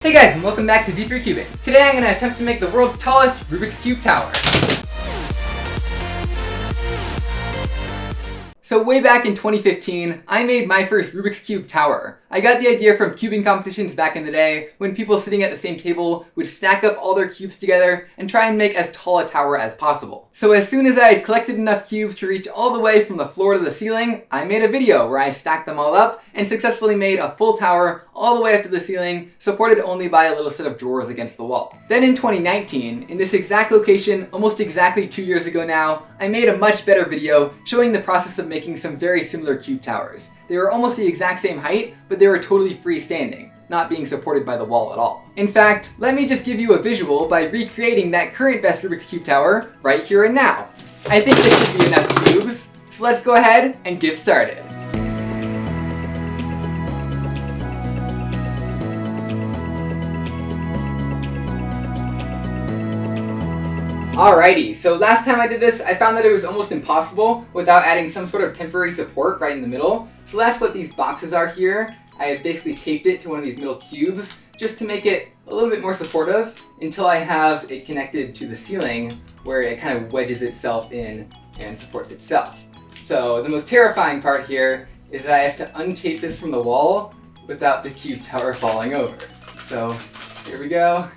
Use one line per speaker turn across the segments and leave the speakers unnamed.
Hey guys, and welcome back to Z3 Cubing. Today I'm going to attempt to make the world's tallest Rubik's Cube tower. So way back in 2015, I made my first Rubik's Cube tower. I got the idea from cubing competitions back in the day, when people sitting at the same table would stack up all their cubes together and try and make as tall a tower as possible. So as soon as I had collected enough cubes to reach all the way from the floor to the ceiling, I made a video where I stacked them all up and successfully made a full tower all the way up to the ceiling, supported only by a little set of drawers against the wall. Then in 2019, in this exact location, almost exactly 2 years ago now, I made a much better video showing the process of making some very similar cube towers. They were almost the exact same height, but they were totally freestanding, not being supported by the wall at all. In fact, let me just give you a visual by recreating that current best Rubik's Cube tower right here and now. I think there should be enough cubes, so let's go ahead and get started. Alrighty, so last time I did this, I found that it was almost impossible without adding some sort of temporary support right in the middle. So that's what these boxes are here. I have basically taped it to one of these middle cubes just to make it a little bit more supportive until I have it connected to the ceiling where it kind of wedges itself in and supports itself. So the most terrifying part here is that I have to untape this from the wall without the cube tower falling over. So here we go.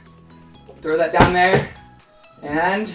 Throw that down there. And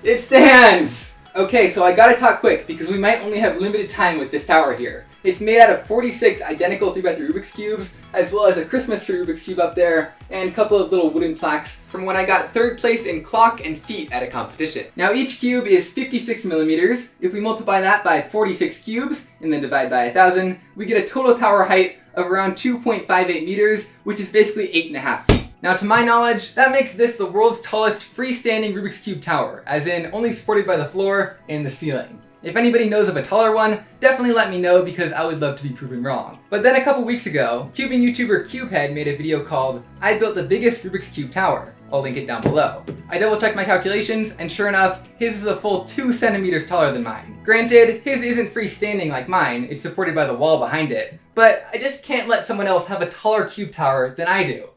it stands! Okay, so I gotta talk quick because we might only have limited time with this tower here. It's made out of 46 identical 3x3 Rubik's Cubes, as well as a Christmas tree Rubik's Cube up there, and a couple of little wooden plaques from when I got 3rd place in clock and feet at a competition. Now each cube is 56 millimeters. If we multiply that by 46 cubes, and then divide by 1,000, we get a total tower height of around 2.58 meters, which is basically 8.5 feet. Now to my knowledge, that makes this the world's tallest freestanding Rubik's Cube tower, as in only supported by the floor and the ceiling. If anybody knows of a taller one, definitely let me know because I would love to be proven wrong. But then a couple weeks ago, cubing YouTuber Cubehead made a video called I Built the Biggest Rubik's Cube Tower. I'll link it down below. I double checked my calculations and sure enough, his is a full 2 centimeters taller than mine. Granted, his isn't freestanding like mine, it's supported by the wall behind it, but I just can't let someone else have a taller cube tower than I do.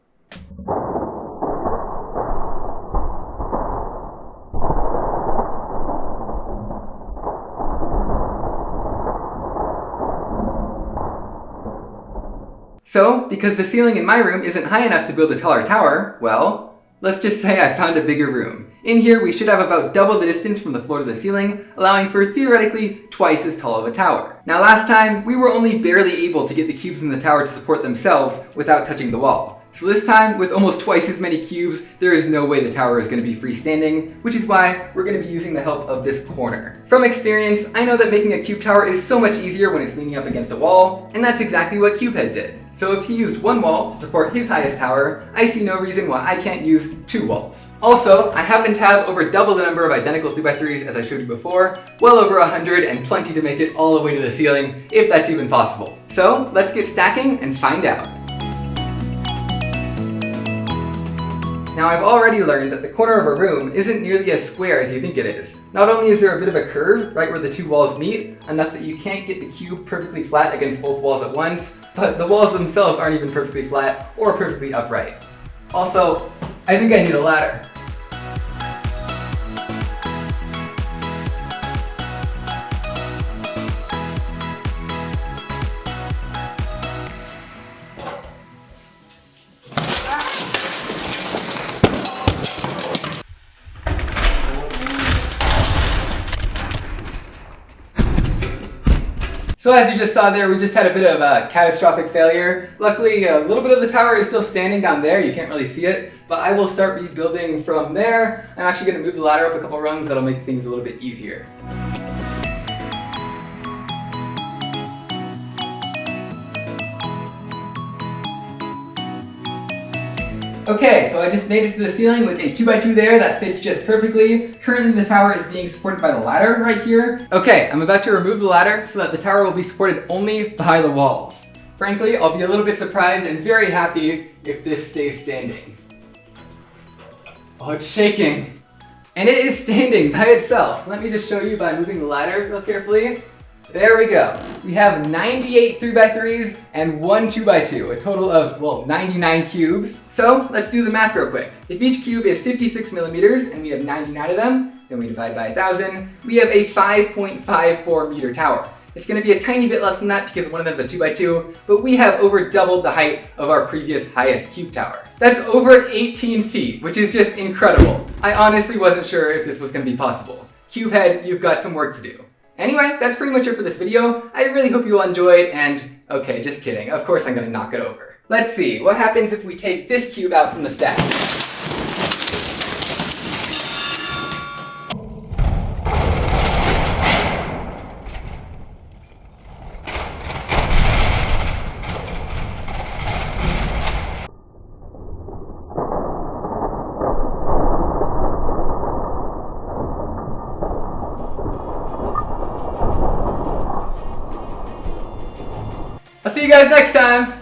So, because the ceiling in my room isn't high enough to build a taller tower, well, let's just say I found a bigger room. In here, we should have about double the distance from the floor to the ceiling, allowing for theoretically twice as tall of a tower. Now last time, we were only barely able to get the cubes in the tower to support themselves without touching the wall. So this time, with almost twice as many cubes, there is no way the tower is going to be freestanding, which is why we're going to be using the help of this corner. From experience, I know that making a cube tower is so much easier when it's leaning up against a wall, and that's exactly what Cubehead did. So if he used one wall to support his highest tower, I see no reason why I can't use 2 walls. Also, I happen to have over double the number of identical 3x3s as I showed you before, well over 100 and plenty to make it all the way to the ceiling, if that's even possible. So let's get stacking and find out. Now I've already learned that the corner of a room isn't nearly as square as you think it is. Not only is there a bit of a curve right where the 2 walls meet, enough that you can't get the cube perfectly flat against both walls at once, but the walls themselves aren't even perfectly flat or perfectly upright. Also, I think I need a ladder. So as you just saw there, we just had a bit of a catastrophic failure. Luckily, a little bit of the tower is still standing down there. You can't really see it, but I will start rebuilding from there. I'm actually going to move the ladder up a couple rungs. That'll make things a little bit easier. Okay, so I just made it to the ceiling with a 2x2 there that fits just perfectly. Currently the tower is being supported by the ladder right here. Okay, I'm about to remove the ladder so that the tower will be supported only by the walls. Frankly, I'll be a little bit surprised and very happy if this stays standing. Oh, it's shaking. And it is standing by itself. Let me just show you by moving the ladder real carefully. There we go. We have 98 3x3s and 1 2x2, a total of, well, 99 cubes. So let's do the math real quick. If each cube is 56 millimeters and we have 99 of them, then we divide by 1,000, we have a 5.54 meter tower. It's going to be a tiny bit less than that because one of them is a 2x2, but we have over doubled the height of our previous highest cube tower. That's over 18 feet, which is just incredible. I honestly wasn't sure if this was going to be possible. Cubehead, you've got some work to do. Anyway, that's pretty much it for this video. I really hope you all enjoyed, and okay, just kidding. Of course I'm going to knock it over. Let's see, what happens if we take this cube out from the stack? I'll see you guys next time!